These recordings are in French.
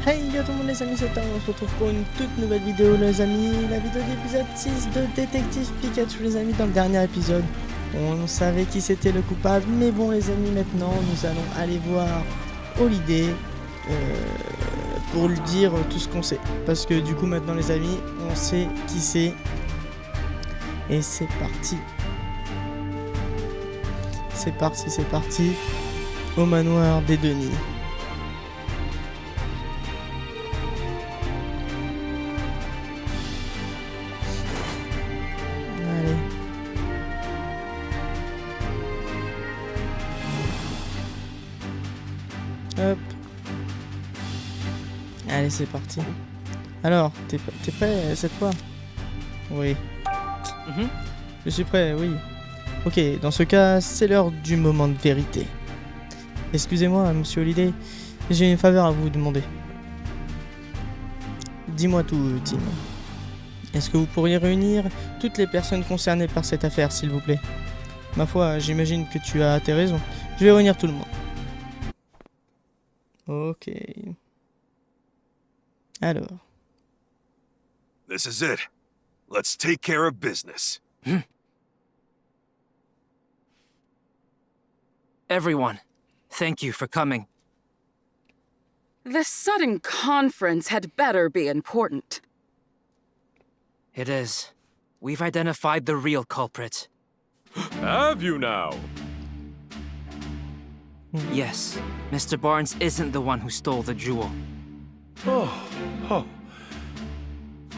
Hey yo tout le monde les amis, c'est Tom, on se retrouve pour une toute nouvelle vidéo les amis, la vidéo d'épisode 6 de Détective Pikachu les amis. Dans le dernier épisode, on savait qui c'était le coupable, mais bon les amis, maintenant nous allons aller voir Holiday pour lui dire tout ce qu'on sait. Parce que du coup maintenant les amis, on sait qui c'est. Et c'est parti. C'est parti au manoir des Denis. Hop. Allez, c'est parti. Alors, t'es prêt cette fois? Oui. Je suis prêt, oui. Ok, dans ce cas, c'est l'heure du moment de vérité. Excusez-moi, monsieur Holiday, j'ai une faveur à vous demander. Dis-moi tout, Tim. Est-ce que vous pourriez réunir toutes les personnes concernées par cette affaire, s'il vous plaît? Ma foi, j'imagine que tu as tes raisons. Je vais réunir tout le monde. Ok. Alors. This is it. Let's take care of business. Everyone, thank you for coming. This sudden conference had better be important. It is. We've identified the real culprit. Have you now? Yes, Mr. Barnes isn't the one who stole the jewel. Oh.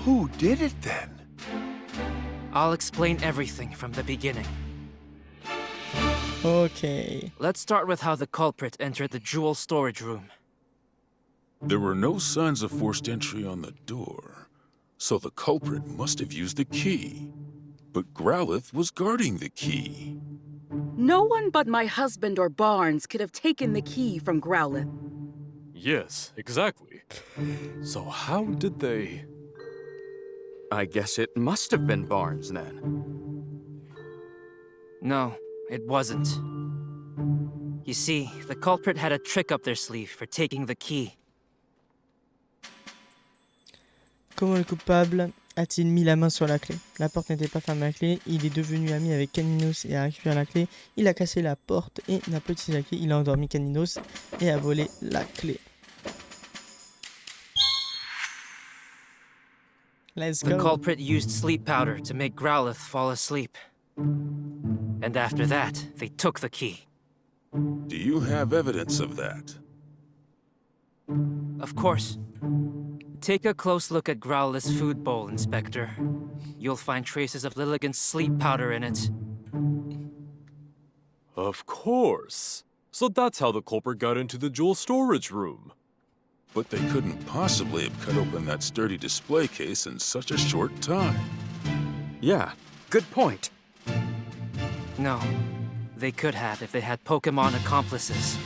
Who did it then? I'll explain everything from the beginning. Okay. Let's start with how the culprit entered the jewel storage room. There were no signs of forced entry on the door, so the culprit must have used the key. But Growlithe was guarding the key. No one but my husband or Barnes could have taken the key from Growlithe. Yes, exactly. So how did they... I guess it must have been Barnes, then. No, it wasn't. You see, the culprit had a trick up their sleeve for taking the key. Comment le coupable a-t-il mis la main sur la clé? La porte n'était pas fermée à la clé, il est devenu ami avec Caninos et a récupéré la clé. Il a cassé la porte et n'a pas utilisé la clé. Il a endormi Caninos et a volé la clé. Let's The go. culprit used sleep powder to make Growlithe fall asleep. And after that, they took the key. Do you have evidence of that? Of course. Take a close look at Growlithe's food bowl, Inspector. You'll find traces of Lilligant's sleep powder in it. Of course. So that's how the culprit got into the jewel storage room. But they couldn't possibly have cut open that sturdy display case in such a short time. Yeah, good point. No. They could have if they had Pokémon accomplices.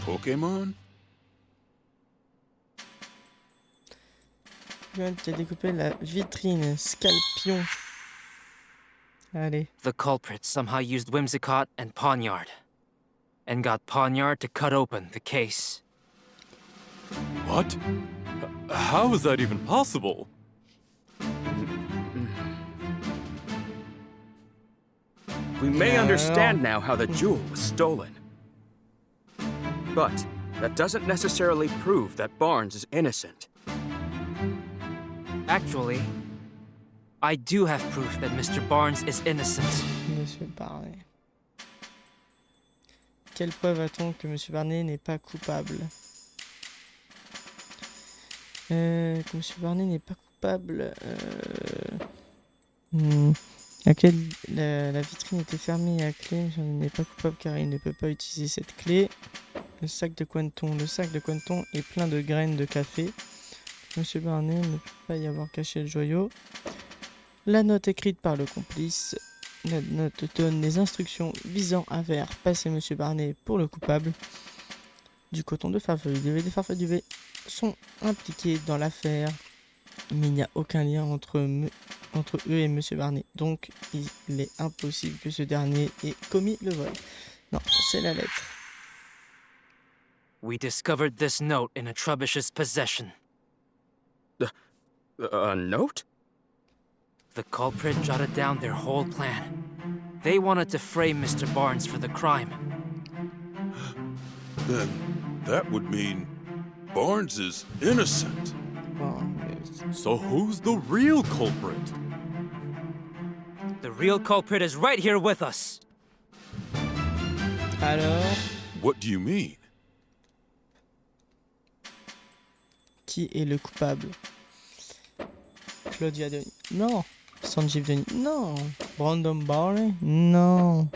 Pokémon? Tu as découpé la vitrine, Scalpion. Allez. The culprit somehow used Whimsicott and Pawniard. And got Pawniard to cut open the case. What? How is that even possible? We may understand now how the jewel was stolen. But that doesn't necessarily prove that Barnes is innocent. Actually, I do have proof that Mr. Barnes is innocent. Monsieur Barney. Quelle preuve a-t-on que Monsieur Barney n'est pas coupable? Que Monsieur Barney n'est pas coupable. La vitrine était fermée à clé. Monsieur Barney n'est pas coupable car il ne peut pas utiliser cette clé. Le sac de Quenton est plein de graines de café. Monsieur Barney ne peut pas y avoir caché le joyau. La note écrite par le complice. La note donne les instructions visant à faire passer Monsieur Barney pour le coupable. Du coton de Farfelu duvet. Des Farfelu duvet sont impliqués dans l'affaire, mais il n'y a aucun lien entre eux et Monsieur Barney. Donc, il est impossible que ce dernier ait commis le vol. Non, c'est la lettre. We discovered this note in a Trubbish's possession. A note? The culprit jotted down their whole plan. They wanted to frame Mr. Barnes for the crime. Then that would mean Barnes is innocent. Bon, So who's the real culprit? The real culprit is right here with us. alors, What do you mean? qui est le coupable? Claudia Denis? Non. Sanjeev Denis? Non. Brandon Barney? Non.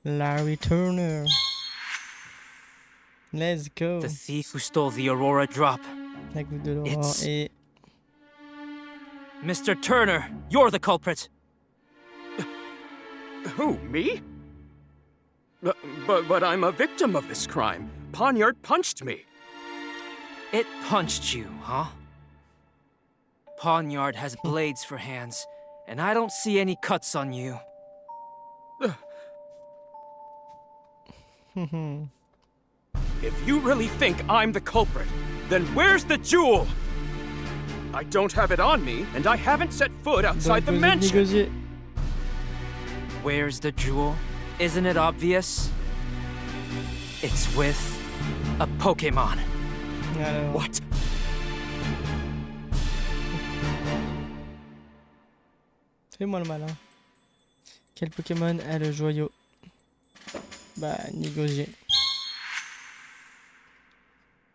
Larry Turner? Let's go. The thief who stole the Aurora drop. La goutte de l'aurore It's- et... Mr. Turner, you're the culprit. Who, me? But I'm a victim of this crime. Poniard punched me. It punched you, huh? Poniard has blades for hands, and I don't see any cuts on you. If you really think I'm the culprit, then where's the jewel? I don't have it on me, and I haven't set foot outside the Donc, vous êtes mansion. négocié. Where's the jewel? Isn't it obvious? It's with a Pokémon. Alors, What? fais-moi le malin. Quel Pokémon a le joyau? Bah, négocié.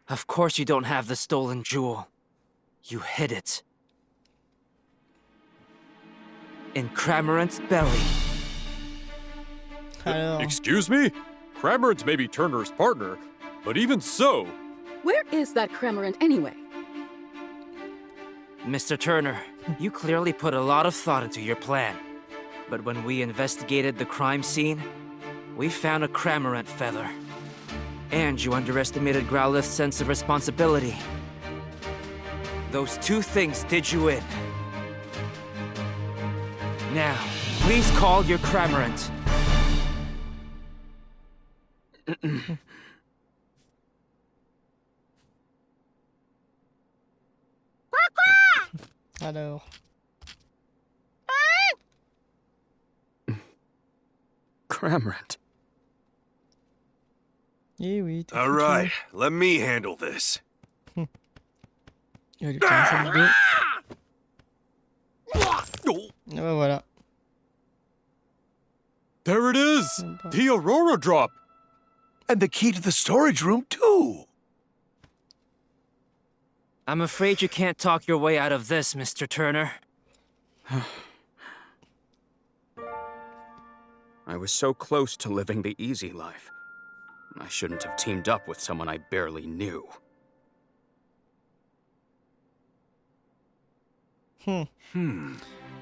Of course you don't have the stolen jewel. You hid it. In Cramorant's belly. Alors, Excuse me? Cramorant's may be Turner's partner, but even so, Where is that Cramorant anyway? Mr. Turner, you clearly put a lot of thought into your plan. But when we investigated the crime scene, we found a Cramorant feather. And you underestimated Growlith's sense of responsibility. Those two things did you in. Now, please call your Cramorant. alors. Cramorant. Eh oui, t'es All foutu. right, let me handle this. Il va lui faire un seul dos. Ah bah voilà. there it is! The Aurora drop! And the key to the storage room, too. I'm afraid you can't talk your way out of this, Mr. Turner. I was so close to living the easy life. I shouldn't have teamed up with someone I barely knew.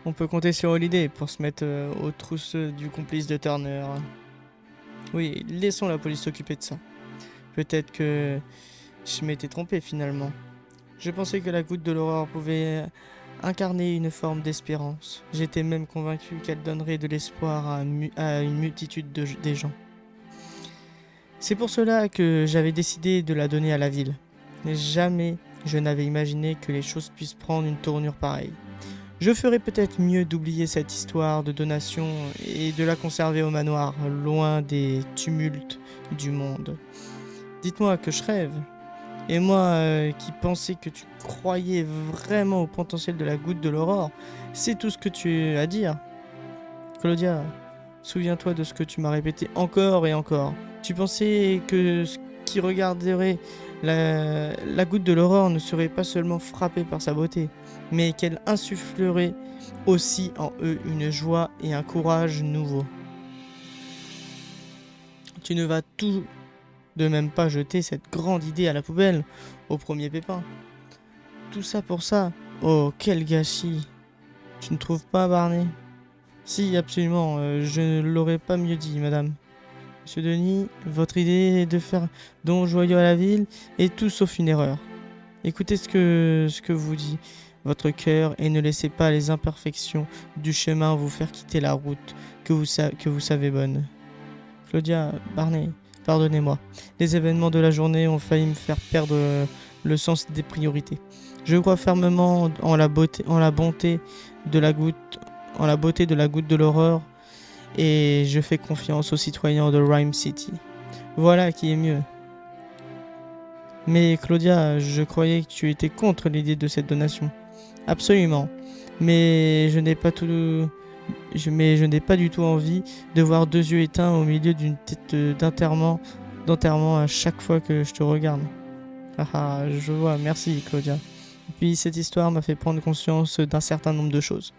On peut compter sur Holiday pour se mettre aux trousses du complice de Turner. Oui, laissons la police s'occuper de ça. Peut-être que je m'étais trompé finalement. Je pensais que la goutte de l'aurore pouvait incarner une forme d'espérance. J'étais même convaincu qu'elle donnerait de l'espoir à une multitude des gens. C'est pour cela que j'avais décidé de la donner à la ville. Mais jamais je n'avais imaginé que les choses puissent prendre une tournure pareille. Je ferais peut-être mieux d'oublier cette histoire de donation et de la conserver au manoir, loin des tumultes du monde. Dites-moi que je rêve. Et moi qui pensais que tu croyais vraiment au potentiel de la goutte de l'aurore, c'est tout ce que tu as à dire. Claudia, souviens-toi de ce que tu m'as répété encore et encore. Tu pensais que ce qui regarderait la goutte de l'aurore ne serait pas seulement frappé par sa beauté, mais qu'elle insufflerait aussi en eux une joie et un courage nouveaux. Tu ne vas tout de même pas jeter cette grande idée à la poubelle au premier pépin. Tout ça pour ça. Oh, quel gâchis. Tu ne trouves pas, Barney? Si, absolument, je ne l'aurais pas mieux dit, madame. Monsieur Denis, votre idée de faire don joyeux à la ville est tout sauf une erreur. Écoutez ce que vous dit votre cœur et ne laissez pas les imperfections du chemin vous faire quitter la route que vous savez bonne. Claudia, Barney, Pardonnez-moi. Les événements de la journée ont failli me faire perdre le sens des priorités. Je crois fermement en la beauté de la goutte de l'horreur et je fais confiance aux citoyens de Rhyme City. Voilà qui est mieux. Mais Claudia, je croyais que tu étais contre l'idée de cette donation. Absolument. Mais je n'ai pas du tout envie de voir 2 yeux éteints au milieu d'une tête d'enterrement à chaque fois que je te regarde. Ah, je vois, merci Claudia. Et puis cette histoire m'a fait prendre conscience d'un certain nombre de choses.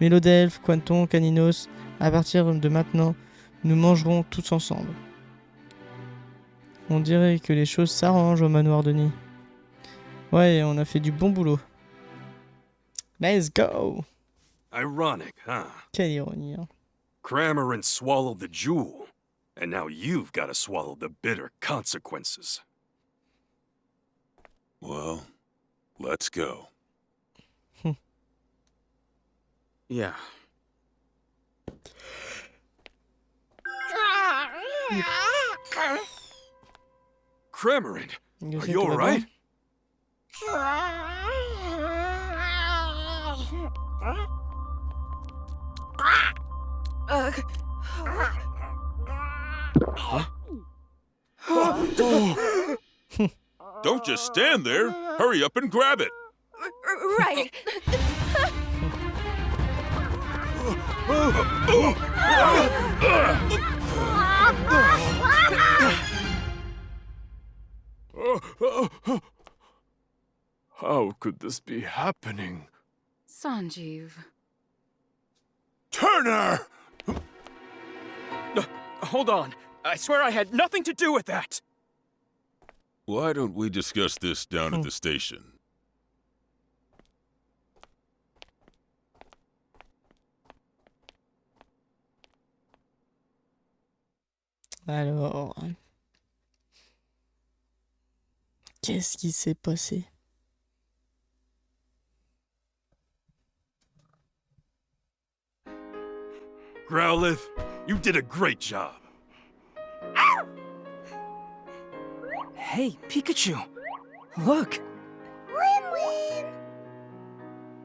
Mélodelphes, Quanton, Caninos, à partir de maintenant, nous mangerons tous ensemble. On dirait que les choses s'arrangent au manoir Denis. Ouais, on a fait du bon boulot. Let's go! Ironic, huh? Quelle ironie, hein. Cramorant swallowed the jewel, and now you've got to swallow the bitter consequences. Well, let's go. Yeah. Cramorant, Je are sais, you tout va bien. alright? Don't just stand there. Hurry up and grab it. Right. How could this be happening? Sanjeev. Turner! Hold on. I swear I had nothing to do with that. Why don't we discuss this down at the station? Alors... Qu'est-ce qui s'est passé? Growlithe, you did a great job. Hey, Pikachu! Look!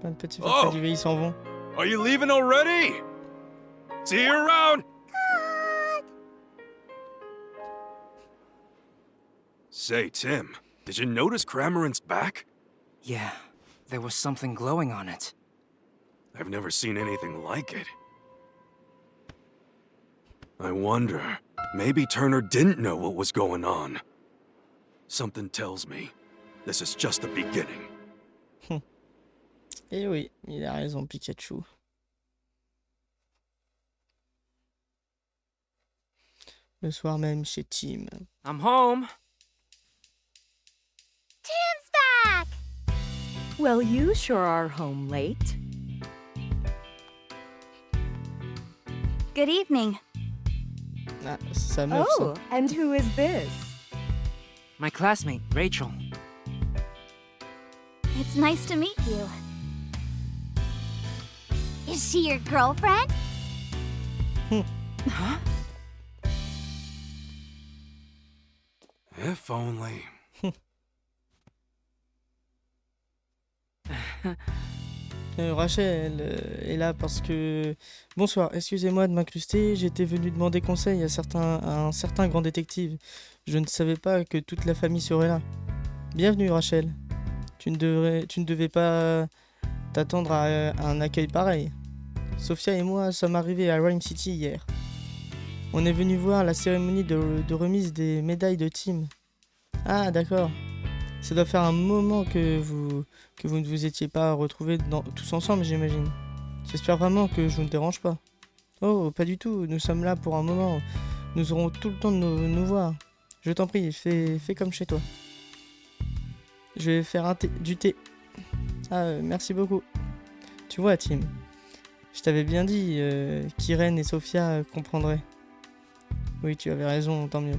Plein de petits Oh. frères du ils s'en vont. Are you leaving already? See you around. Say, Tim, did you notice Cramorant's back? Yeah, there was something glowing on it. I've never seen anything like it. I wonder, maybe Turner didn't know what was going on. Something tells me this is just the beginning. Eh oui, il a raison, Pikachu. Le soir même chez Tim. I'm home. Tim's back! Well, you sure are home late. Good evening. Ah, c'est sa meuf, Oh, ça. and who is this? My classmate, Rachel. It's nice to meet you. Is she your girlfriend? Huh? If only. Rachel est là parce que... Bonsoir, excusez-moi de m'incruster, j'étais venu demander conseil à un certain grand détective. Je ne savais pas que toute la famille serait là. Bienvenue Rachel. Tu ne devais pas t'attendre à un accueil pareil. Sophia et moi sommes arrivés à Rhyme City hier. On est venu voir la cérémonie de remise des médailles de Tim. Ah d'accord. Ça doit faire un moment que vous ne vous étiez pas retrouvés tous ensemble, j'imagine. J'espère vraiment que je ne vous dérange pas. Oh, pas du tout, nous sommes là pour un moment. Nous aurons tout le temps de nous voir. Je t'en prie, fais comme chez toi. Je vais faire du thé. Ah, merci beaucoup. Tu vois, Tim, je t'avais bien dit qu'Irène et Sophia comprendraient. Oui, tu avais raison, tant mieux.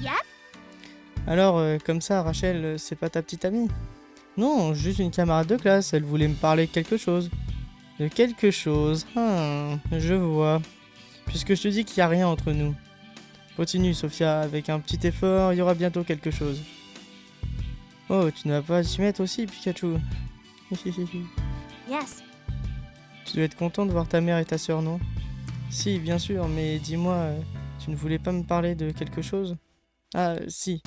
Yep. Alors, comme ça, Rachel, c'est pas ta petite amie? Non, juste une camarade de classe, elle voulait me parler de quelque chose. De quelque chose, je vois. Puisque je te dis qu'il n'y a rien entre nous. Continue, Sophia, avec un petit effort, il y aura bientôt quelque chose. Oh, tu ne vas pas t'y mettre aussi, Pikachu? Yes. Tu dois être content de voir ta mère et ta sœur, non? Si, bien sûr, mais dis-moi, tu ne voulais pas me parler de quelque chose? Ah, si.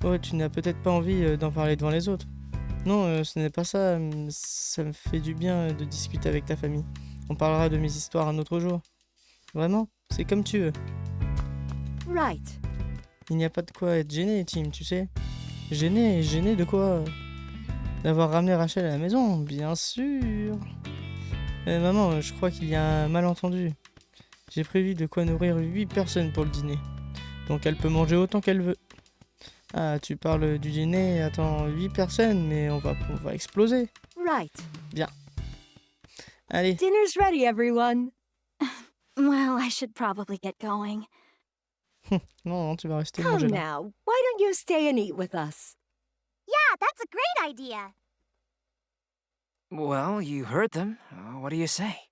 Oh, tu n'as peut-être pas envie d'en parler devant les autres. Non, ce n'est pas ça. Ça me fait du bien de discuter avec ta famille. On parlera de mes histoires un autre jour. Vraiment? C'est comme tu veux. Right. Il n'y a pas de quoi être gêné, Tim, tu sais. Gêné? Gêné de quoi? D'avoir ramené Rachel à la maison, bien sûr. Maman, je crois qu'il y a un malentendu. J'ai prévu de quoi nourrir 8 personnes pour le dîner. Donc elle peut manger autant qu'elle veut. Ah, tu parles du dîner, attends, 8 personnes, mais on va exploser. Right. Bien. Allez, Dinner's ready, everyone. Well, I should probably get going. non, tu vas rester Come manger là. now. Why don't you stay and eat with us? Yeah, that's a great idea. Well, you heard them. What do you say?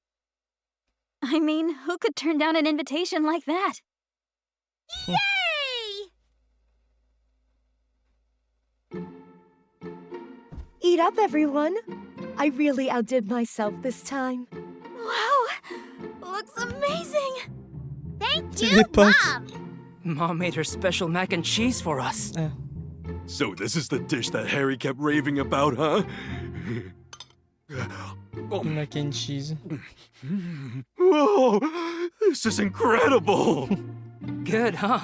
I mean, who could turn down an invitation like that? Yay! Eat up, everyone. I really outdid myself this time. Wow! Looks amazing! Thank C'est you, des potes. Mom! Mom made her special mac and cheese for us. So this is the dish that Harry kept raving about, huh? Mac and cheese. Whoa! This is incredible! Good, huh?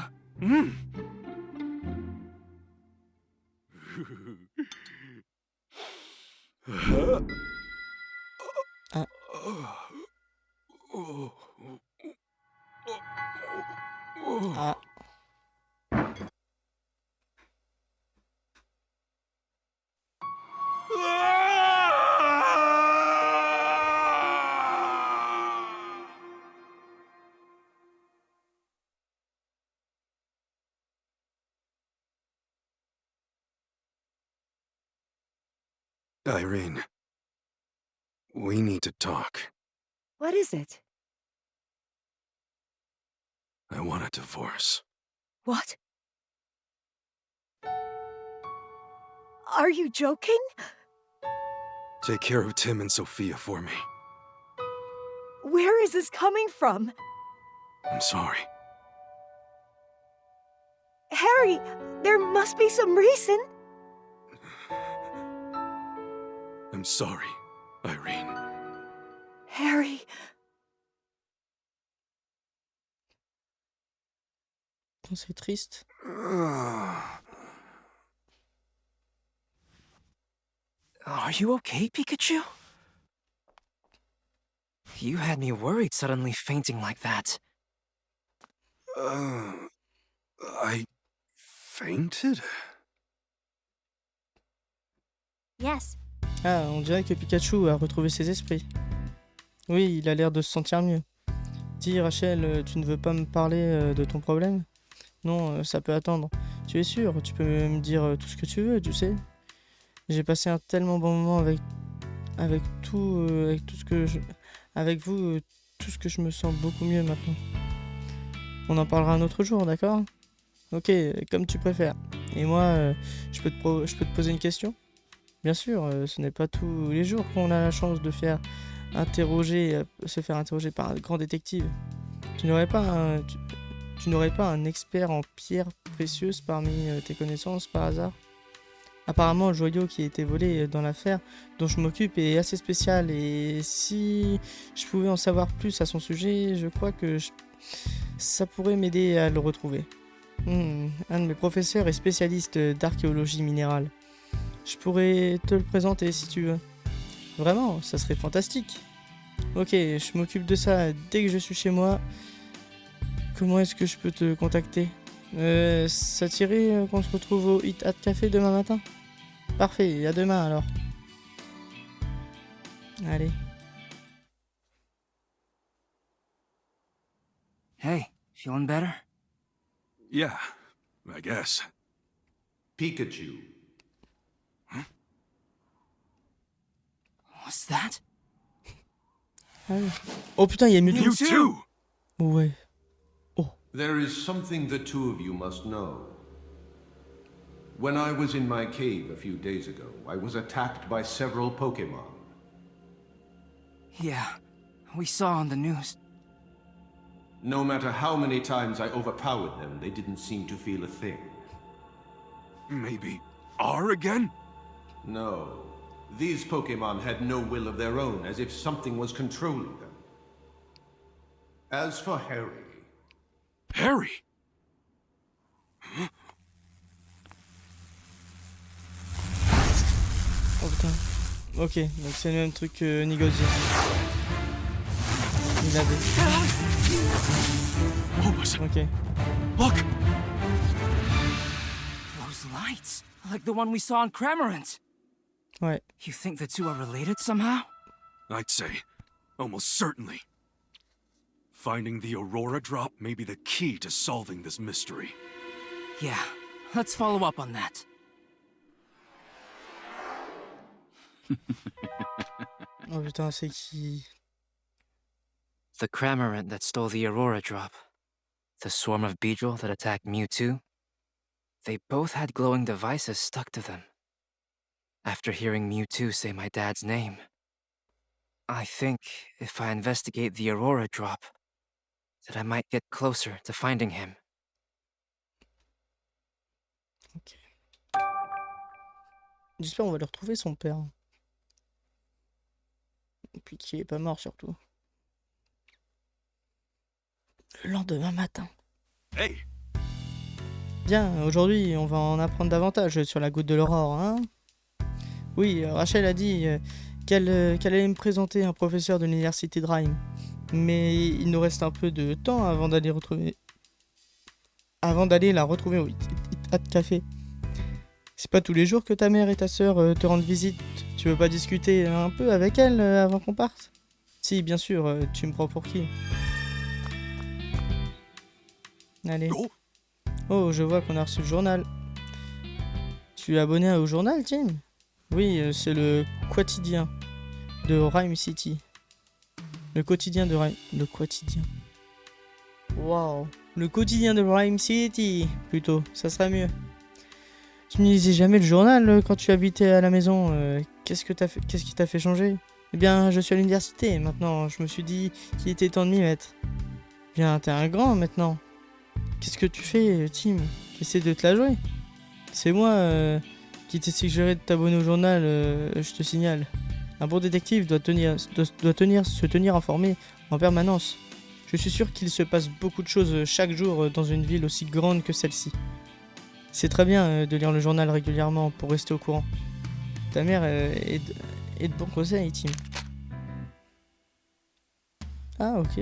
Ah, Irene, we need to talk. What is it? I want a divorce. What? Are you joking? Take care of Tim and Sophia for me. Where is this coming from? I'm sorry. Harry, there must be some reason. I'm sorry, Irene. Harry, c'est triste. Are you okay, Pikachu? You had me worried suddenly fainting like that. I fainted? Yes. Ah, on dirait que Pikachu a retrouvé ses esprits. Oui, il a l'air de se sentir mieux. Dis, Rachel, tu ne veux pas me parler de ton problème? Non, ça peut attendre. Tu es sûr? Tu peux me dire tout ce que tu veux, tu sais? J'ai passé un tellement bon moment avec tout ce que avec vous, tout ce que je me sens beaucoup mieux maintenant. On en parlera un autre jour, d'accord? Ok, comme tu préfères. Et moi, je peux te poser une question? Bien sûr, ce n'est pas tous les jours qu'on a la chance de se faire interroger par un grand détective. Tu n'aurais pas un expert en pierres précieuses parmi tes connaissances par hasard? Apparemment, le joyau qui a été volé dans l'affaire dont je m'occupe est assez spécial et si je pouvais en savoir plus à son sujet, je crois que ça pourrait m'aider à le retrouver. Un de mes professeurs est spécialiste d'archéologie minérale. Je pourrais te le présenter si tu veux. Vraiment, ça serait fantastique. Ok, je m'occupe de ça dès que je suis chez moi. Comment est-ce que je peux te contacter? Ça t'irait qu'on se retrouve au Hit Hat Café demain matin? Parfait, à demain alors. Allez. Hey, feeling better? Yeah, I guess. Pikachu. What's that? Ah oui. Oh putain, il y a Mewtwo. You too! Ouais. There is something the two of you must know. When I was in my cave a few days ago, I was attacked by several Pokémon. Yeah, we saw on the news. No matter how many times I overpowered them, they didn't seem to feel a thing. Maybe R again? No. These Pokémon had no will of their own, as if something was controlling them. As for Harry... Harry? Oh putain. Ok, donc c'est le même truc que Nigosia. Il avait. What was it? Ok. Look! Those lights, like the one we saw in Cramorant. Ouais. You think the two are related somehow? I'd say, almost certainly. Finding the Aurora drop may be the key to solving this mystery. Yeah, let's follow up on that. Oh putain, c'est qui? The Cramorant that stole the Aurora drop. The swarm of Beedrill that attacked Mewtwo. They both had glowing devices stuck to them. After hearing Mewtwo say my dad's name, I think if I investigate the Aurora drop, that I might get closer to finding him. Ok. J'espère qu'on va le retrouver, son père. Et puis qu'il est pas mort surtout. Le lendemain matin. Hey! Bien, aujourd'hui, on va en apprendre davantage sur la goutte de l'aurore, hein? Oui, Rachel a dit qu'elle allait me présenter un professeur de l'université de Rhyme. Mais il nous reste un peu de temps avant d'aller la retrouver au Hit Café. C'est pas tous les jours que ta mère et ta sœur te rendent visite. Tu veux pas discuter un peu avec elle avant qu'on parte? Si, bien sûr, tu me prends pour qui? Allez. Oh, je vois qu'on a reçu le journal. Tu es abonné au journal, Tim? Oui, c'est le quotidien de Rhyme City. Le quotidien de Rhyme... Le quotidien. Waouh. Le quotidien de Rhyme City, plutôt. Ça serait mieux. Tu ne lisais jamais le journal quand tu habitais à la maison. Qu'est-ce qui t'a fait changer? Eh bien, je suis à l'université. Maintenant, je me suis dit qu'il était temps de m'y mettre. Bien, t'es un grand maintenant. Qu'est-ce que tu fais, Tim? Essaie de te la jouer. C'est moi qui t'ai suggéré de t'abonner au journal, je te signale. Un bon détective doit se tenir informé en permanence. Je suis sûr qu'il se passe beaucoup de choses chaque jour dans une ville aussi grande que celle-ci. C'est très bien de lire le journal régulièrement pour rester au courant. Ta mère est de bons conseils, Tim. Ah, ok.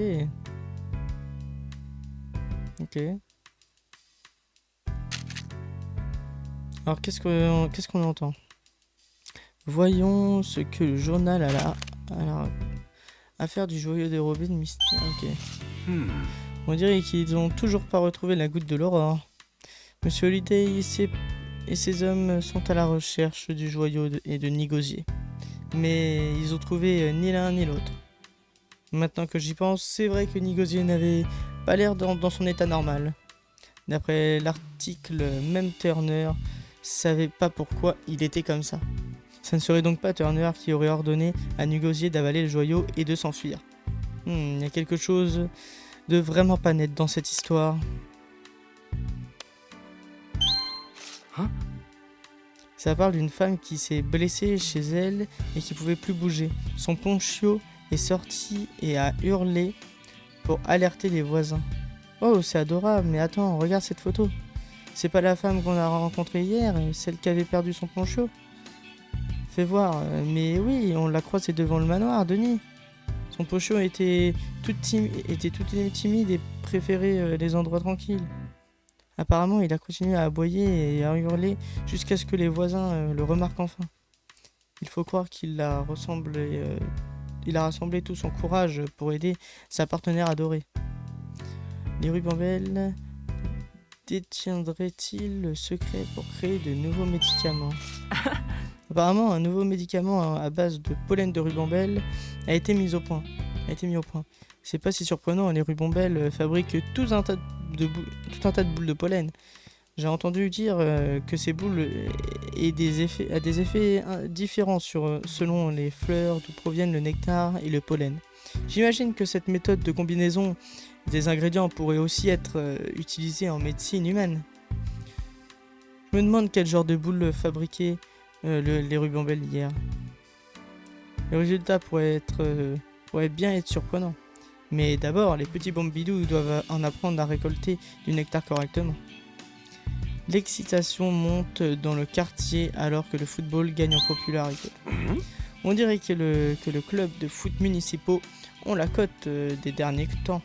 Ok. Alors, qu'est-ce qu'on entend? Voyons ce que le journal a à faire du joyau de Robin Mystère. Ok. On dirait qu'ils ont toujours pas retrouvé la goutte de l'aurore. Monsieur Holiday et ses hommes sont à la recherche du joyau et de Nigosier. Mais ils ont trouvé ni l'un ni l'autre. Maintenant que j'y pense, c'est vrai que Nigosier n'avait pas l'air dans son état normal. D'après l'article, même Turner savait pas pourquoi il était comme ça. Ça ne serait donc pas Turner qui aurait ordonné à Nigosier d'avaler le joyau et de s'enfuir. Il y a quelque chose de vraiment pas net dans cette histoire. Hein? Ça parle d'une femme qui s'est blessée chez elle et qui pouvait plus bouger. Son poncho est sorti et a hurlé pour alerter les voisins. Oh, c'est adorable, mais attends, regarde cette photo. C'est pas la femme qu'on a rencontrée hier, celle qui avait perdu son poncho? Fais voir, mais oui, on l'a croisée devant le manoir, Denis. Son poncho était tout timide et préférait les endroits tranquilles. Apparemment, il a continué à aboyer et à hurler jusqu'à ce que les voisins le remarquent enfin. Il faut croire qu'il a rassemblé tout son courage pour aider sa partenaire adorée. Les rubambelles détiendraient-ils le secret pour créer de nouveaux médicaments? Apparemment, un nouveau médicament à base de pollen de rubambelle a été mis au point. C'est pas si surprenant, les rubimbelles fabriquent tout un tas de boules de pollen. J'ai entendu dire que ces boules a des effets différents selon les fleurs d'où proviennent le nectar et le pollen. J'imagine que cette méthode de combinaison des ingrédients pourrait aussi être utilisée en médecine humaine. Je me demande quel genre de boules fabriquaient les rubimbelles hier. Le résultat pourrait bien être surprenant. Mais d'abord, les petits bombidous doivent en apprendre à récolter du nectar correctement. L'excitation monte dans le quartier alors que le football gagne en popularité. On dirait que le club de foot municipaux ont la cote des derniers temps.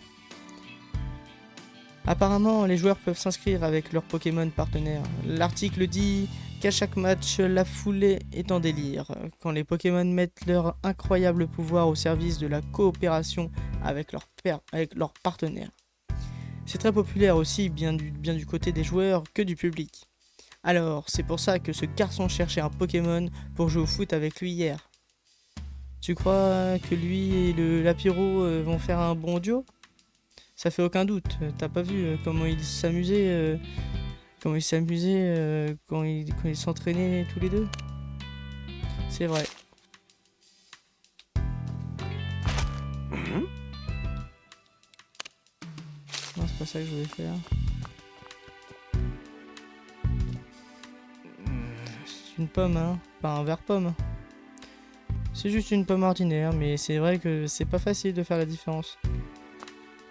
Apparemment, les joueurs peuvent s'inscrire avec leurs Pokémon partenaires. L'article dit qu'à chaque match, la foulée est en délire, quand les Pokémon mettent leur incroyable pouvoir au service de la coopération avec leurs partenaires. C'est très populaire aussi, bien du côté des joueurs que du public. Alors, c'est pour ça que ce garçon cherchait un Pokémon pour jouer au foot avec lui hier. Tu crois que lui et le Lapiro vont faire un bon duo ? Ça fait aucun doute. T'as pas vu comment ils s'amusaient quand ils s'entraînaient tous les deux ? C'est vrai. Non, c'est pas ça que je voulais faire. C'est une pomme, hein. Pas un verre pomme. C'est juste une pomme ordinaire, mais c'est vrai que c'est pas facile de faire la différence.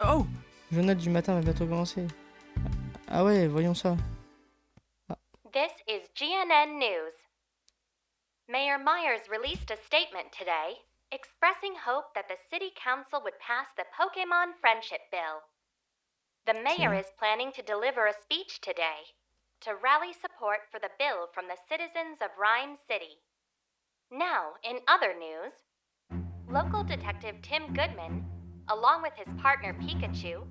Oh! Le journal du matin va bientôt commencer. Ah ouais, voyons ça. This is GNN News. Mayor Myers released a statement today expressing hope that the city council would pass the Pokemon Friendship Bill. The mayor is planning to deliver a speech today to rally support for the bill from the citizens of Rhyme City. Now, in other news, local detective Tim Goodman, along with his partner Pikachu,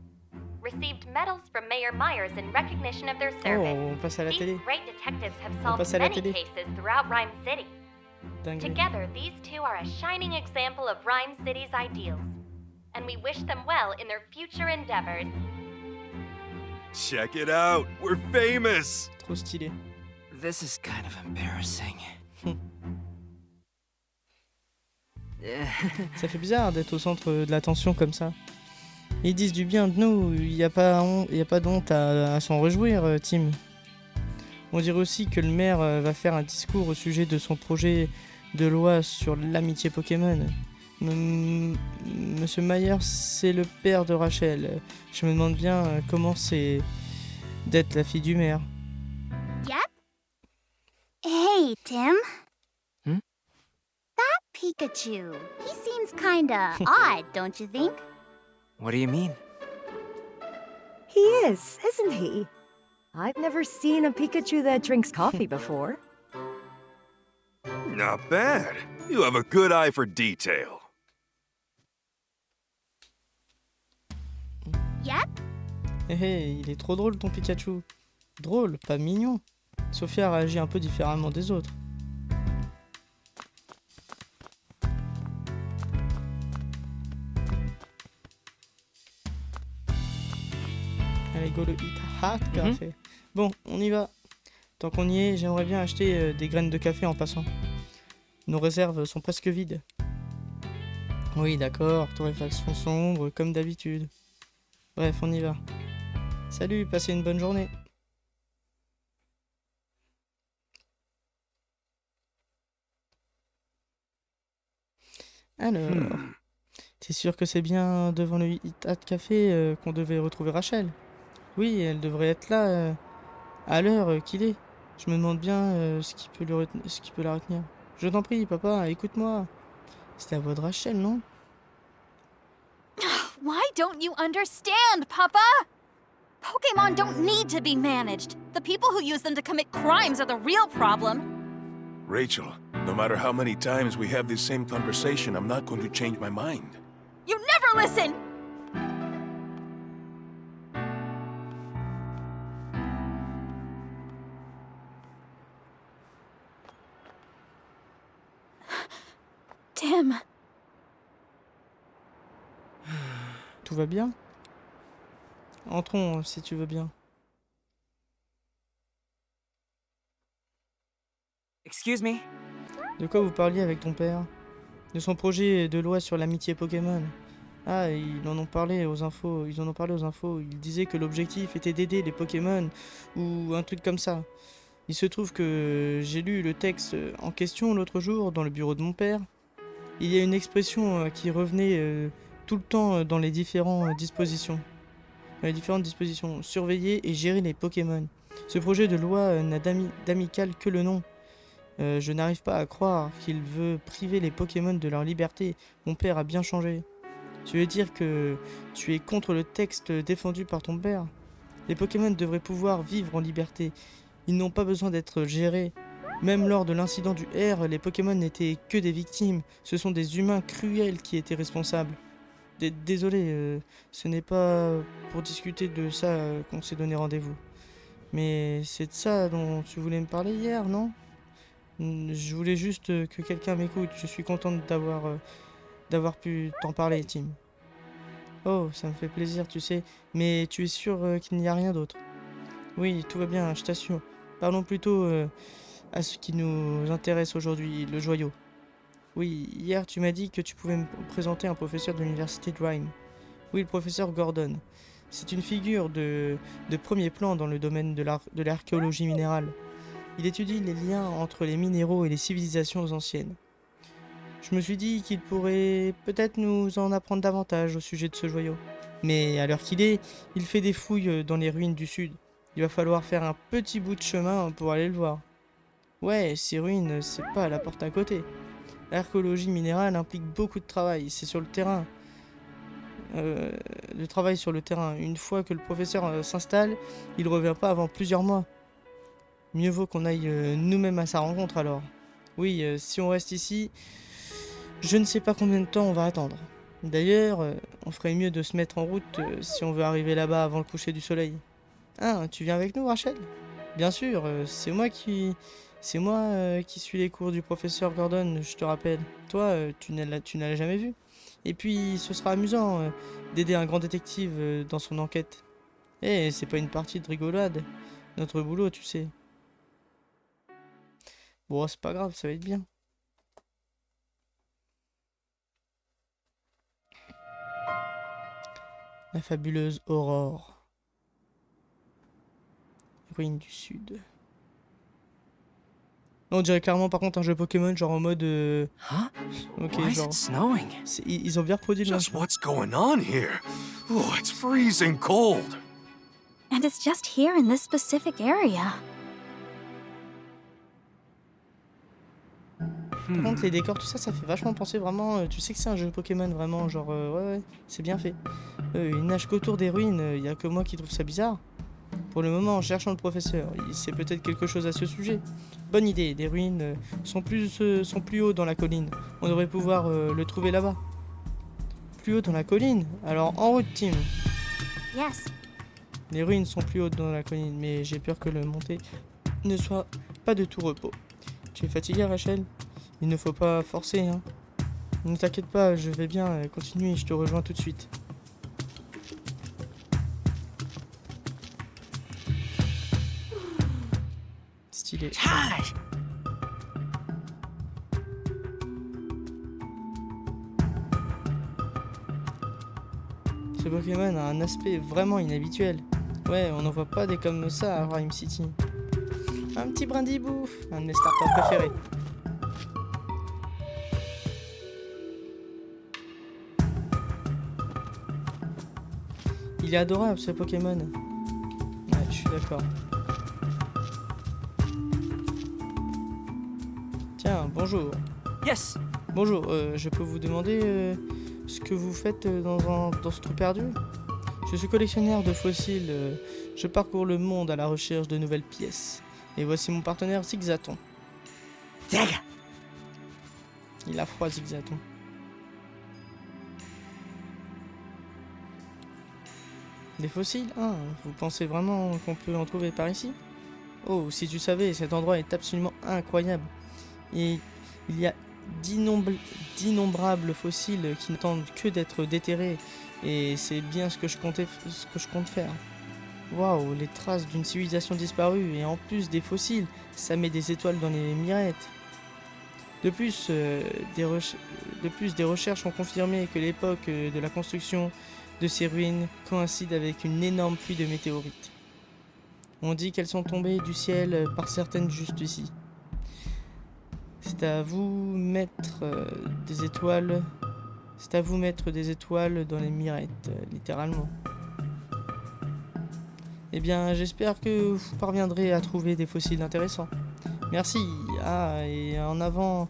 received medals from Mayor Myers in recognition of their service. Oh, on passe à la These télé. great detectives have On passe solved à la many télé. cases throughout Rhyme City. Dingue. Together, these two are a shining example of Rhyme City's ideals, and we wish them well in their future endeavors. Check it out! We're famous! Trop stylé. This is kind of embarrassing. Ça fait bizarre d'être au centre de l'attention comme ça. Ils disent du bien de nous, il n'y a pas de honte à s'en réjouir, Tim. On dirait aussi que le maire va faire un discours au sujet de son projet de loi sur l'amitié Pokémon. Monsieur Myers, c'est le père de Rachel. Je me demande bien comment c'est d'être la fille du maire. Yep. Hey, Tim. Hmm? That Pikachu, he seems kinda odd, don't you think? What do you mean? He is, isn't he? I've never seen a Pikachu that drinks coffee before. Not bad. You have a good eye for detail. Yep. Hé, il est trop drôle ton Pikachu. Drôle, pas mignon. Sophia réagit un peu différemment des autres. Allez, go le hit hard café. Bon, on y va. Tant qu'on y est, j'aimerais bien acheter des graines de café en passant. Nos réserves sont presque vides. Oui, d'accord, torréfaction sombre, comme d'habitude. Bref, on y va. Salut, passez une bonne journée. Alors, t'es sûr que c'est bien devant le Hit Hat Café qu'on devait retrouver Rachel? Oui, elle devrait être là à l'heure qu'il est. Je me demande bien ce qui peut la retenir. Je t'en prie, papa, écoute-moi. C'est la voix de Rachel, non? Why don't you understand, Papa? Pokemon don't need to be managed. The people who use them to commit crimes are the real problem. Rachel, no matter how many times we have this same conversation, I'm not going to change my mind. You never listen! Tim. va bien? Entrons, si tu veux bien. Excuse me? De quoi vous parliez avec ton père? De son projet de loi sur l'amitié Pokémon. Ah, ils en ont parlé aux infos. Ils en ont parlé aux infos. Ils disaient que l'objectif était d'aider les Pokémon ou un truc comme ça. Il se trouve que j'ai lu le texte en question l'autre jour dans le bureau de mon père. Il y a une expression qui revenait tout le temps dans les différentes dispositions. Surveiller et gérer les Pokémon. Ce projet de loi n'a d'amical que le nom. Je n'arrive pas à croire qu'il veut priver les Pokémon de leur liberté. Mon père a bien changé. Tu veux dire que tu es contre le texte défendu par ton père? Les Pokémon devraient pouvoir vivre en liberté. Ils n'ont pas besoin d'être gérés. Même lors de l'incident du R, les Pokémon n'étaient que des victimes. Ce sont des humains cruels qui étaient responsables. Désolé, ce n'est pas pour discuter de ça qu'on s'est donné rendez-vous. Mais c'est de ça dont tu voulais me parler hier, non? Je voulais juste que quelqu'un m'écoute. Je suis contente d'avoir pu t'en parler, Tim. Oh, ça me fait plaisir, tu sais. Mais tu es sûr qu'il n'y a rien d'autre? Oui, tout va bien, je t'assure. Parlons plutôt à ce qui nous intéresse aujourd'hui, le joyau. Oui, hier tu m'as dit que tu pouvais me présenter un professeur de l'université de Rhyme. Oui, le professeur Gordon. C'est une figure de premier plan dans le domaine de l'archéologie minérale. Il étudie les liens entre les minéraux et les civilisations anciennes. Je me suis dit qu'il pourrait peut-être nous en apprendre davantage au sujet de ce joyau. Mais à l'heure qu'il est, il fait des fouilles dans les ruines du sud. Il va falloir faire un petit bout de chemin pour aller le voir. Ouais, ces ruines, c'est pas à la porte à côté. L'archéologie minérale implique beaucoup de travail, c'est sur le terrain. Le travail sur le terrain. Une fois que le professeur s'installe, il revient pas avant plusieurs mois. Mieux vaut qu'on aille nous-mêmes à sa rencontre alors. Oui, si on reste ici, je ne sais pas combien de temps on va attendre. D'ailleurs, on ferait mieux de se mettre en route si on veut arriver là-bas avant le coucher du soleil. Ah, tu viens avec nous, Rachel? Bien sûr, c'est moi qui suis les cours du professeur Gordon, je te rappelle. Toi, tu ne l'as jamais vu. Et puis, ce sera amusant d'aider un grand détective dans son enquête. Eh, c'est pas une partie de rigolade. Notre boulot, tu sais. Bon, c'est pas grave, ça va être bien. La fabuleuse Aurore. Ruine du Sud. On dirait clairement par contre un jeu Pokémon genre en mode Huh? Ok, Why is genre it snowing? ils ont bien reproduit le Just machin. what's going on here? Oh, it's freezing cold. And it's just here in this specific area. Par contre les décors tout ça ça fait vachement penser vraiment tu sais que c'est un jeu Pokémon vraiment genre ouais c'est bien fait. Il nage qu'autour des ruines, il y a que moi qui trouve ça bizarre. Pour le moment en cherchant le professeur, il sait peut-être quelque chose à ce sujet. Bonne idée, des ruines sont plus haut dans la colline. On devrait pouvoir le trouver là-bas. Plus haut dans la colline? Alors en route Tim. Yes. Les ruines sont plus hautes dans la colline, mais j'ai peur que le montée ne soit pas de tout repos. Tu es fatiguée, Rachel? Il ne faut pas forcer, hein. Ne t'inquiète pas, je vais bien continuer, je te rejoins tout de suite. Stylé. Ce Pokémon a un aspect vraiment inhabituel. Ouais, on n'en voit pas des comme ça à Rhyme City. Un petit brindibou, un de mes starters préférés. Il est adorable ce Pokémon. Ouais, je suis d'accord. Tiens, bonjour. Yes. Bonjour, je peux vous demander ce que vous faites dans ce trou perdu? Je suis collectionneur de fossiles, je parcours le monde à la recherche de nouvelles pièces. Et voici mon partenaire Zigzaton. Il a froid Zigzaton. Des fossiles? Ah, vous pensez vraiment qu'on peut en trouver par ici? Oh, si tu savais, cet endroit est absolument incroyable. Et il y a d'innombrables fossiles qui n'attendent que d'être déterrés. Et c'est bien ce que je compte faire. Waouh, les traces d'une civilisation disparue et en plus des fossiles, ça met des étoiles dans les mirettes. De plus, des recherches ont confirmé que l'époque de la construction de ces ruines coïncide avec une énorme pluie de météorites. On dit qu'elles sont tombées du ciel par certaines juste ici. C'est à vous mettre des étoiles. C'est à vous mettre des étoiles dans les mirettes, littéralement. Eh bien, j'espère que vous parviendrez à trouver des fossiles intéressants. Merci. Ah, et avant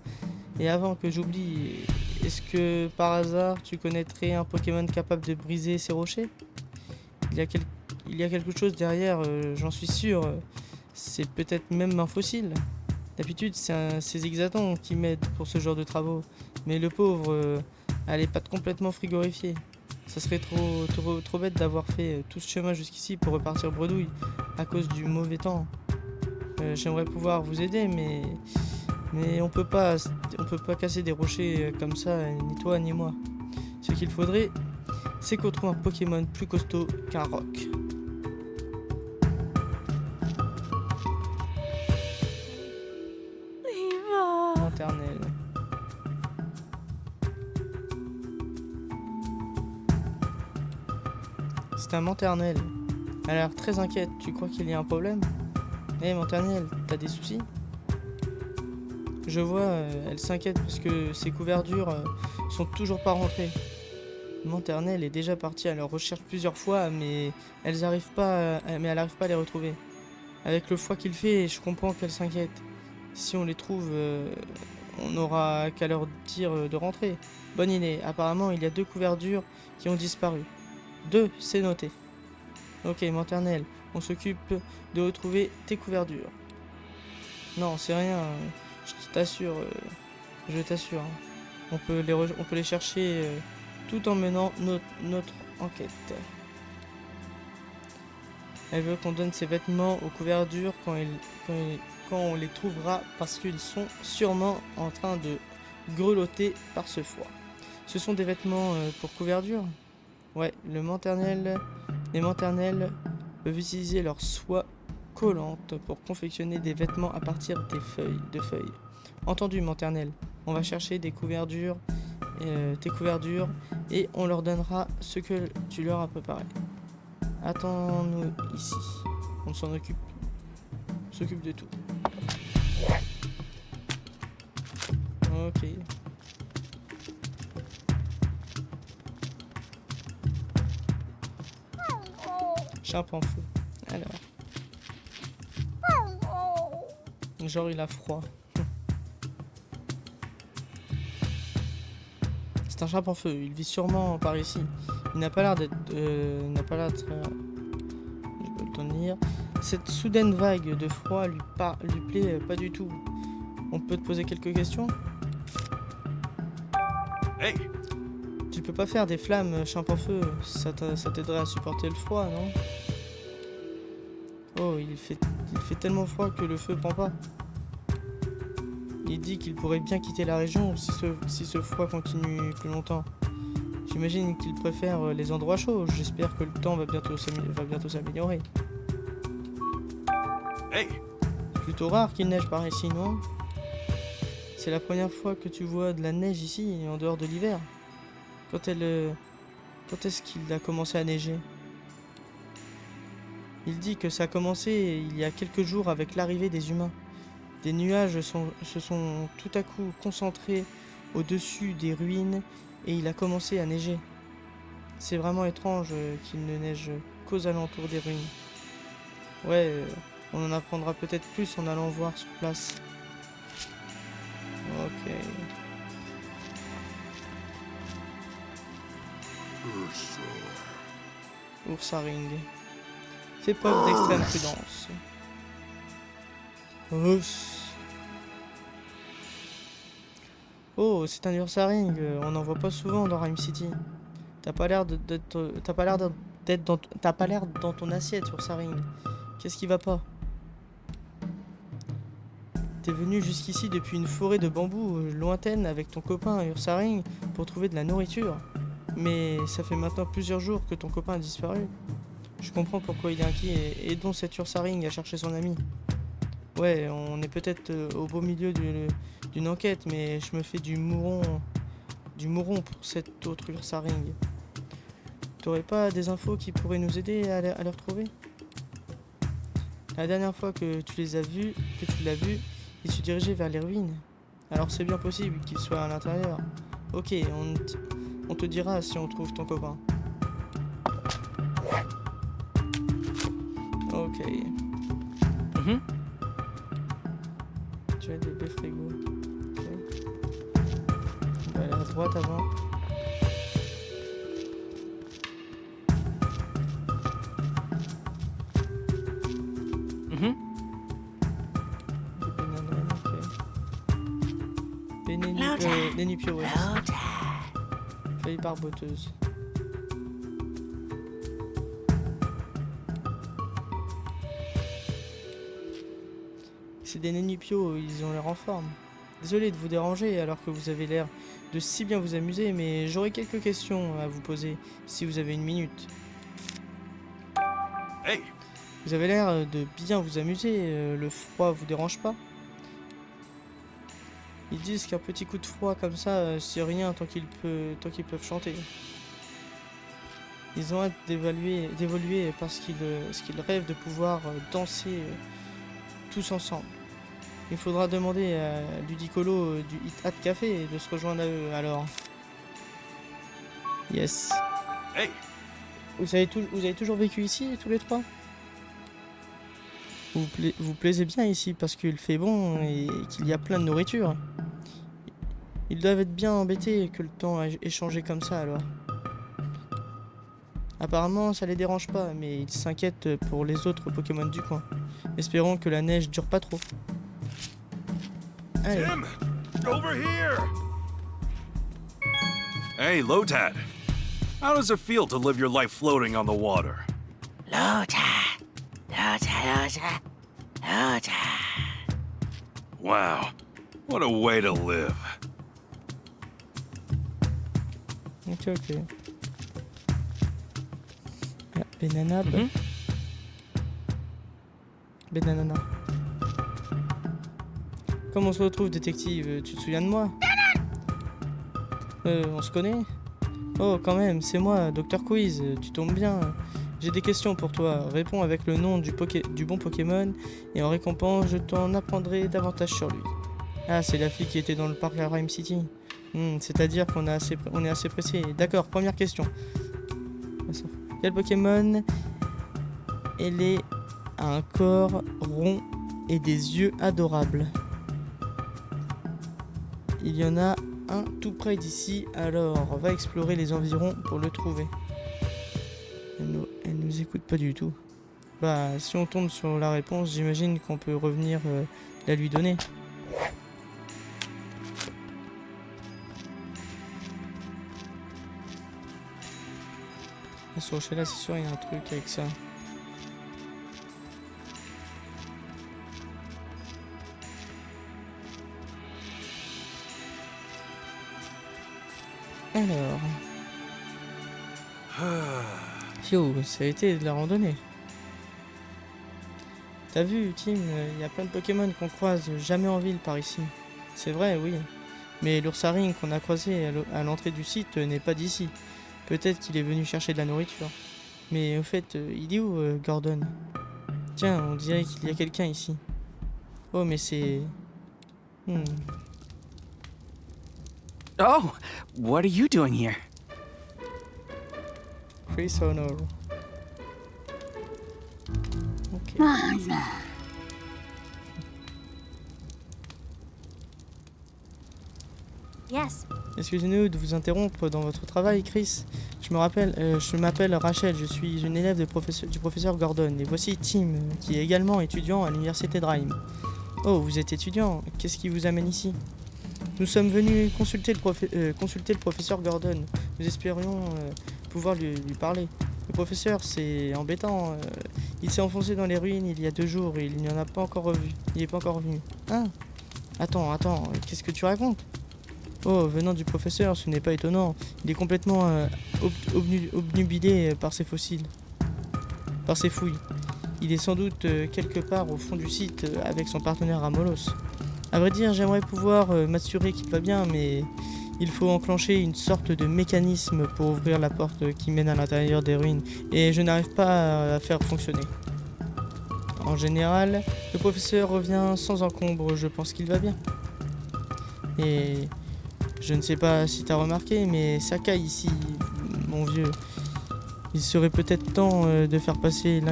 que j'oublie, est-ce que par hasard tu connaîtrais un Pokémon capable de briser ces rochers? Il y a quelque chose derrière, j'en suis sûr. C'est peut-être même un fossile. D'habitude, c'est Zigzaton qui m'aide pour ce genre de travaux. Mais le pauvre a les pattes complètement frigorifiées. Ça serait trop bête d'avoir fait tout ce chemin jusqu'ici pour repartir bredouille à cause du mauvais temps. J'aimerais pouvoir vous aider, mais on peut pas casser des rochers comme ça, ni toi ni moi. Ce qu'il faudrait, c'est qu'on trouve un Pokémon plus costaud qu'un roc. Lanternelle. C'est un Lanternelle. Elle a l'air très inquiète. Tu crois qu'il y a un problème? Eh, Lanternelle, t'as des soucis? Je vois, elle s'inquiète parce que ses couvertures sont toujours pas rentrées. Lanternelle est déjà partie à leur recherche plusieurs fois, mais elle n'arrive pas à les retrouver. Avec le froid qu'il fait, je comprends qu'elle s'inquiète. Si on les trouve, on n'aura qu'à leur dire de rentrer. Bonne idée. Apparemment, il y a 2 couvertures qui ont disparu. 2, c'est noté. Ok, Lanternelle, on s'occupe de retrouver tes couvertures. Non, c'est rien. Je t'assure. On peut les chercher tout en menant notre enquête. Elle veut qu'on donne ses vêtements aux couvertures quand on les trouvera parce qu'ils sont sûrement en train de grelotter par ce froid. Ce sont des vêtements pour couverture? Ouais, les Lanternelles peuvent utiliser leur soie collante pour confectionner des vêtements à partir de feuilles. Entendu, Lanternelle. On va chercher tes couvertures et on leur donnera ce que tu leur as préparé. Attends-nous ici. On s'occupe de tout. Ok. Champanfeu. Alors. Genre il a froid. C'est un Champanfeu. Il vit sûrement par ici. Il n'a pas l'air d'être. Je peux le tenir. Cette soudaine vague de froid lui plaît pas du tout. On peut te poser quelques questions? Hey! Tu peux pas faire des flammes, Champanfeu. Ça t'aiderait à supporter le froid, non? Oh, il fait tellement froid que le feu prend pas. Il dit qu'il pourrait bien quitter la région si ce froid continue plus longtemps. J'imagine qu'il préfère les endroits chauds. J'espère que le temps va bientôt s'améliorer. Hey! C'est plutôt rare qu'il neige par ici, non? C'est la première fois que tu vois de la neige ici, en dehors de l'hiver. Quand est-ce qu'il a commencé à neiger? Il dit que ça a commencé il y a quelques jours avec l'arrivée des humains. Des nuages se sont tout à coup concentrés au-dessus des ruines et il a commencé à neiger. C'est vraiment étrange qu'il ne neige qu'aux alentours des ruines. Ouais, on en apprendra peut-être plus en allant voir sur place. Ok. Ursaring. Fais preuve d'extrême prudence. Oh, c'est un Ursaring. On n'en voit pas souvent dans Rhyme City. T'as pas l'air dans ton assiette, Ursaring. Qu'est-ce qui va pas? T'es venu jusqu'ici depuis une forêt de bambous lointaine avec ton copain Ursaring pour trouver de la nourriture. Mais ça fait maintenant plusieurs jours que ton copain a disparu. Je comprends pourquoi il est inquiet. Aidons cet Ursaring à chercher son ami. Ouais, on est peut-être au beau milieu d'une enquête, mais je me fais du mouron pour cet autre Ursaring. T'aurais pas des infos qui pourraient nous aider à les retrouver? La dernière fois que tu l'as vu, il se dirigeait vers les ruines. Alors c'est bien possible qu'il soit à l'intérieur. Ok, on te dira si on trouve ton copain. Ok. Tu as des baies frigo. Ok. On va aller à droite avant. Des bananes, ok. Des Nupio, ouais. Feuilles barboteuses. C'est des Nénupios, ils ont l'air en forme. Désolé de vous déranger alors que vous avez l'air de si bien vous amuser, mais j'aurais quelques questions à vous poser si vous avez une minute. Hey! Vous avez l'air de bien vous amuser, le froid vous dérange pas? Ils disent qu'un petit coup de froid comme ça, c'est rien tant qu'ils peuvent chanter. Ils ont hâte d'évoluer parce qu'ils rêvent de pouvoir danser tous ensemble. Il faudra demander à Ludicolo du Hit Hat Café de se rejoindre à eux, alors. Yes. Hey! Vous avez toujours vécu ici, tous les trois? Vous plaisez bien ici parce qu'il fait bon et qu'il y a plein de nourriture. Ils doivent être bien embêtés que le temps ait changé comme ça, alors. Apparemment, ça les dérange pas, mais ils s'inquiètent pour les autres Pokémon du coin. Espérons que la neige dure pas trop. Allez. Tim! Over here! Hey, Lotad! How does it feel to live your life floating on the water? Lotad! Wow, what a way to live. Ok. Ah, Benana. Benanana. Comment on se retrouve, détective? Tu te souviens de moi? On se connaît? Oh, quand même, c'est moi, Dr. Quiz, tu tombes bien. J'ai des questions pour toi. Réponds avec le nom du bon Pokémon et en récompense, je t'en apprendrai davantage sur lui. Ah, c'est la fille qui était dans le parc à Rhyme City. C'est-à-dire qu'on est assez pressé. D'accord, première question. Quel Pokémon a un corps rond et des yeux adorables? Il y en a un tout près d'ici, alors on va explorer les environs pour le trouver. Elle nous écoute pas du tout. Bah, si on tombe sur la réponse, j'imagine qu'on peut revenir la lui donner. Sur chez là, c'est sûr, il y a un truc avec ça. Alors. Yo, ça a été de la randonnée. T'as vu, Tim, il y a plein de Pokémon qu'on croise jamais en ville par ici. C'est vrai, oui. Mais l'Ursaring qu'on a croisé à l'entrée du site n'est pas d'ici. Peut-être qu'il est venu chercher de la nourriture. Mais au fait, il est où, Gordon? Tiens, on dirait qu'il y a quelqu'un ici. Oh, mais c'est... Oh, what are you doing here? Chris Honor. Ok. Yes. Excusez-nous de vous interrompre dans votre travail, Chris. Je m'appelle Rachel, je suis une élève du professeur Gordon. Et voici Tim, qui est également étudiant à l'université de Rhyme. Oh, vous êtes étudiant, qu'est-ce qui vous amène ici? Nous sommes venus consulter le professeur Gordon. Nous espérions pouvoir lui parler. Le professeur, c'est embêtant. Il s'est enfoncé dans les ruines il y a 2 jours et il n'y en a pas encore revu. Il n'est pas encore venu. Hein? Attends, qu'est-ce que tu racontes? Oh, venant du professeur, ce n'est pas étonnant. Il est complètement obnubilé par ses fossiles. Par ses fouilles. Il est sans doute quelque part au fond du site avec son partenaire Ramolos. À vrai dire, j'aimerais pouvoir m'assurer qu'il va bien, mais il faut enclencher une sorte de mécanisme pour ouvrir la porte qui mène à l'intérieur des ruines, et je n'arrive pas à faire fonctionner. En général, le professeur revient sans encombre, je pense qu'il va bien. Et je ne sais pas si t'as remarqué, mais ça caille ici, mon vieux. Il serait peut-être temps de faire passer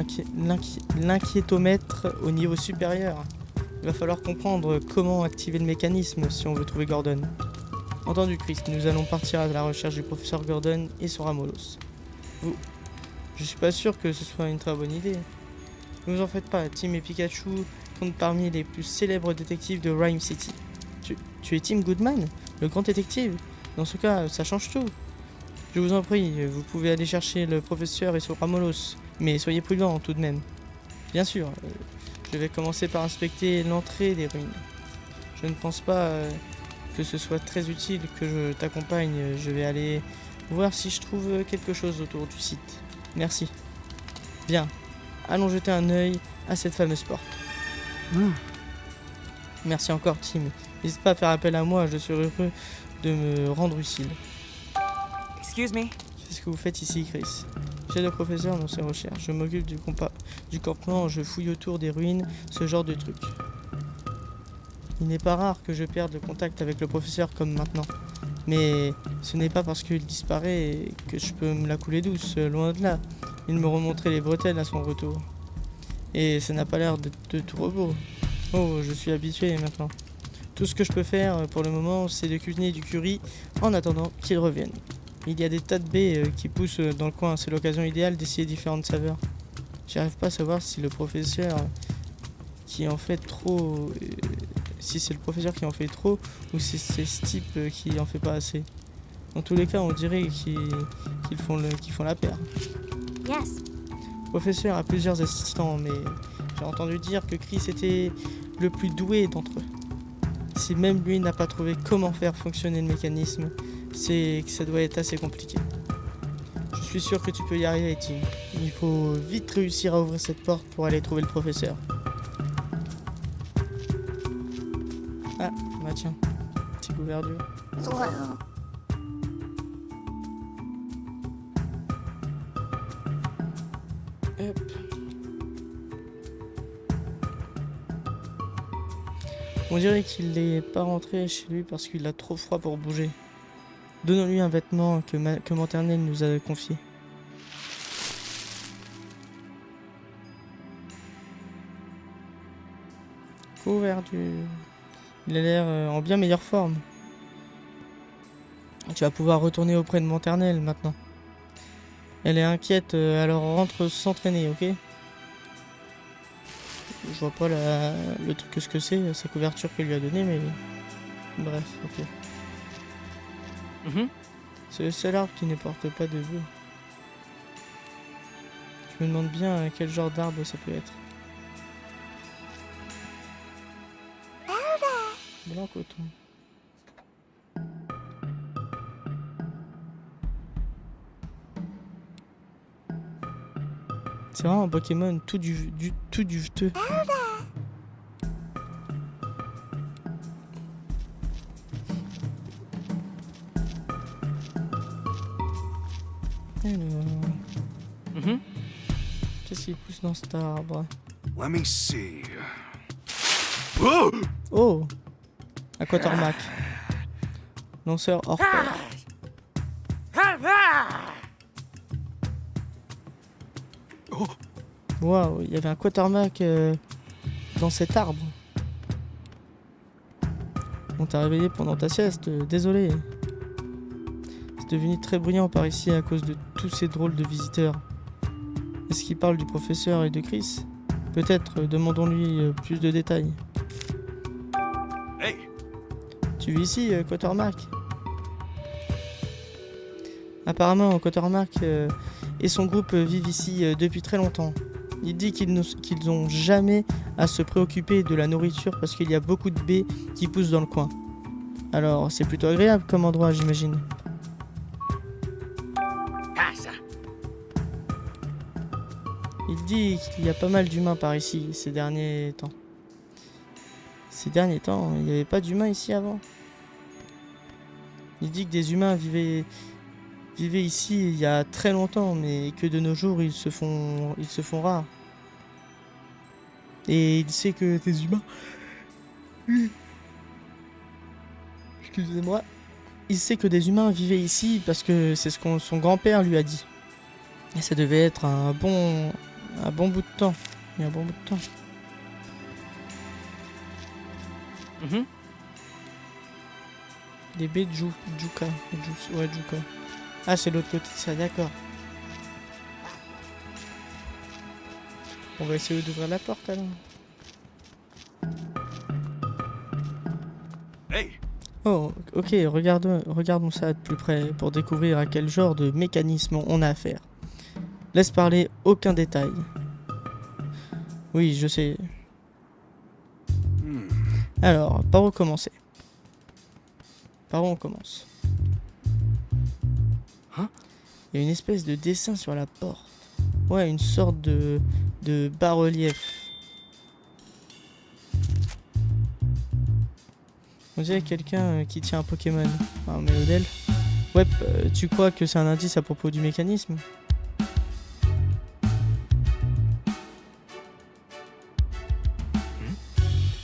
l'inquiétomètre au niveau supérieur. Il va falloir comprendre comment activer le mécanisme si on veut trouver Gordon. Entendu, Chris, nous allons partir à la recherche du professeur Gordon et son Ramolos. Je suis pas sûr que ce soit une très bonne idée. Ne vous en faites pas, Tim et Pikachu comptent parmi les plus célèbres détectives de Rhyme City. Tu es Tim Goodman, le grand détective? Dans ce cas, ça change tout. Je vous en prie, vous pouvez aller chercher le professeur et son Ramolos, mais soyez prudents tout de même. Bien sûr, je vais commencer par inspecter l'entrée des ruines. Je ne pense pas que ce soit très utile que je t'accompagne. Je vais aller voir si je trouve quelque chose autour du site. Merci. Bien, allons jeter un œil à cette fameuse porte. Merci encore, Tim. N'hésite pas à faire appel à moi, je suis heureux de me rendre utile. Excuse me. Qu'est-ce que vous faites ici, Chris? J'ai le professeur dans ses recherches. Je m'occupe du campement, je fouille autour des ruines, ce genre de truc. Il n'est pas rare que je perde le contact avec le professeur comme maintenant. Mais ce n'est pas parce qu'il disparaît que je peux me la couler douce, loin de là. Il me remontrait les bretelles à son retour. Et ça n'a pas l'air de tout repos. Oh, je suis habitué maintenant. Tout ce que je peux faire pour le moment, c'est de cuisiner du curry en attendant qu'il revienne. Il y a des tas de baies qui poussent dans le coin, c'est l'occasion idéale d'essayer différentes saveurs. J'arrive pas à savoir si le professeur qui en fait trop... si c'est le professeur qui en fait trop ou si c'est ce type qui en fait pas assez. Dans tous les cas, on dirait qu'ils font la paire. Yes. Le professeur a plusieurs assistants, mais j'ai entendu dire que Chris était le plus doué d'entre eux. Si même lui n'a pas trouvé comment faire fonctionner le mécanisme, c'est que ça doit être assez compliqué. Je suis sûr que tu peux y arriver, Tim. Il faut vite réussir à ouvrir cette porte pour aller trouver le professeur. Ah, bah tiens, petit couverture. Hop. On dirait qu'il n'est pas rentré chez lui parce qu'il a trop froid pour bouger. Donnons-lui un vêtement que Maternelle nous a confié. Couverture. Il a l'air en bien meilleure forme. Tu vas pouvoir retourner auprès de Maternelle maintenant. Elle est inquiète, alors rentre s'entraîner, ok? Je vois pas le truc ce que c'est, sa couverture qu'elle lui a donnée, mais... Bref, ok. C'est le seul arbre qui ne porte pas de boue. Je me demande bien quel genre d'arbre ça peut être. Blanc coton. C'est vraiment un Pokémon tout duveteux. Alors... Qu'est-ce qu'il pousse dans cet arbre? Let me see. Oh! Aquatormac. Lanceur hors pair. Waouh, il y avait un Quatermac dans cet arbre. On t'a réveillé pendant ta sieste, désolé. C'est devenu très bruyant par ici à cause de tous ces drôles de visiteurs. Est-ce qu'il parle du professeur et de Chris? Peut-être, demandons-lui plus de détails. Hey. Tu vis ici, Quatermac? Apparemment, Quatermac et son groupe vivent ici depuis très longtemps. Il dit qu'ils n'ont jamais à se préoccuper de la nourriture parce qu'il y a beaucoup de baies qui poussent dans le coin. Alors, c'est plutôt agréable comme endroit, j'imagine. Il dit qu'il y a pas mal d'humains par ici ces derniers temps. Ces derniers temps, il n'y avait pas d'humains ici avant. Il dit que des humains vivaient ici il y a très longtemps, mais que de nos jours, ils se font rares. Et il sait que des humains... Excusez-moi. Il sait que des humains vivaient ici parce que c'est ce que son grand-père lui a dit. Et ça devait être un bon bout de temps. Il y a un bon bout de temps. Des baies de Juka. Ouais, Juka. Ah, c'est l'autre côté de ça, d'accord. On va essayer d'ouvrir la porte alors. Hey! Oh, ok, regardons ça de plus près pour découvrir à quel genre de mécanisme on a affaire. Laisse parler aucun détail. Oui, je sais. Alors, par où commencer? Par où on commence? Hein? Il y a une espèce de dessin sur la porte. Ouais, une sorte de bas-relief. On dirait quelqu'un qui tient un Pokémon. Un Mélodèle. Ouais, tu crois que c'est un indice à propos du mécanisme?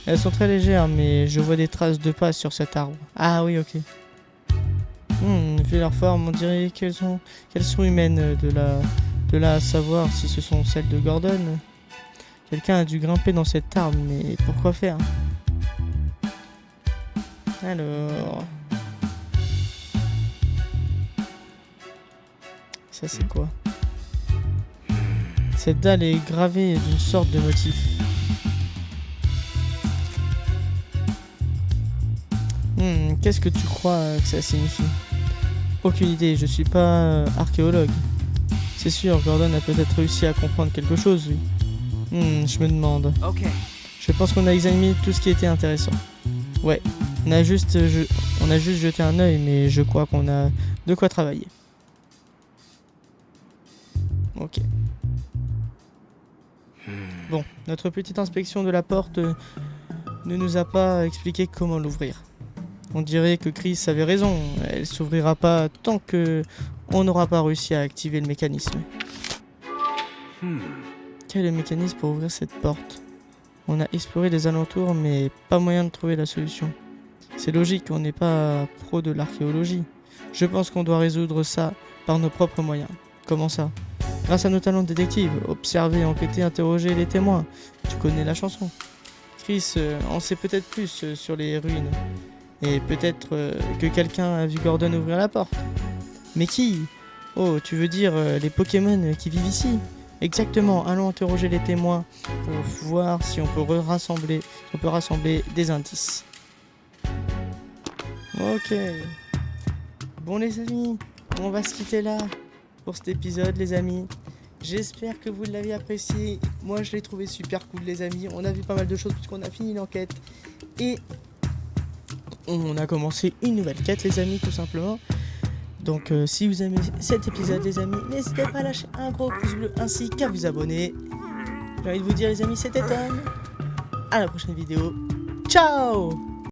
Elles sont très légères, mais je vois des traces de pas sur cet arbre. Ah oui, ok. Vu leur forme, on dirait qu'elles sont humaines. De là à savoir si ce sont celles de Gordon. Quelqu'un a dû grimper dans cet arbre, mais pourquoi faire? Alors... Ça c'est quoi? Cette dalle est gravée d'une sorte de motif. Qu'est-ce que tu crois que ça signifie? Aucune idée, je suis pas archéologue. C'est sûr, Gordon a peut-être réussi à comprendre quelque chose, lui. Je me demande. Ok. Je pense qu'on a examiné tout ce qui était intéressant. Ouais, on a juste jeté un œil, mais je crois qu'on a de quoi travailler. Ok. Bon, notre petite inspection de la porte ne nous a pas expliqué comment l'ouvrir. On dirait que Chris avait raison, elle s'ouvrira pas tant que on n'aura pas réussi à activer le mécanisme. Quel est le mécanisme pour ouvrir cette porte? On a exploré les alentours, mais pas moyen de trouver la solution. C'est logique, on n'est pas pro de l'archéologie. Je pense qu'on doit résoudre ça par nos propres moyens. Comment ça? Grâce à nos talents de détective, observer, enquêter, interroger les témoins. Tu connais la chanson. Chris en sait peut-être plus sur les ruines. Et peut-être que quelqu'un a vu Gordon ouvrir la porte. Mais qui? Oh, tu veux dire les Pokémon qui vivent ici? Exactement, allons interroger les témoins pour voir si on peut rassembler des indices. Ok. Bon les amis, on va se quitter là pour cet épisode les amis. J'espère que vous l'avez apprécié. Moi je l'ai trouvé super cool les amis. On a vu pas mal de choses puisqu'on a fini l'enquête. Et on a commencé une nouvelle quête les amis tout simplement. Donc si vous aimez cet épisode les amis, n'hésitez pas à lâcher un gros pouce bleu ainsi qu'à vous abonner. J'ai envie de vous dire les amis, c'était Tom. À la prochaine vidéo. Ciao.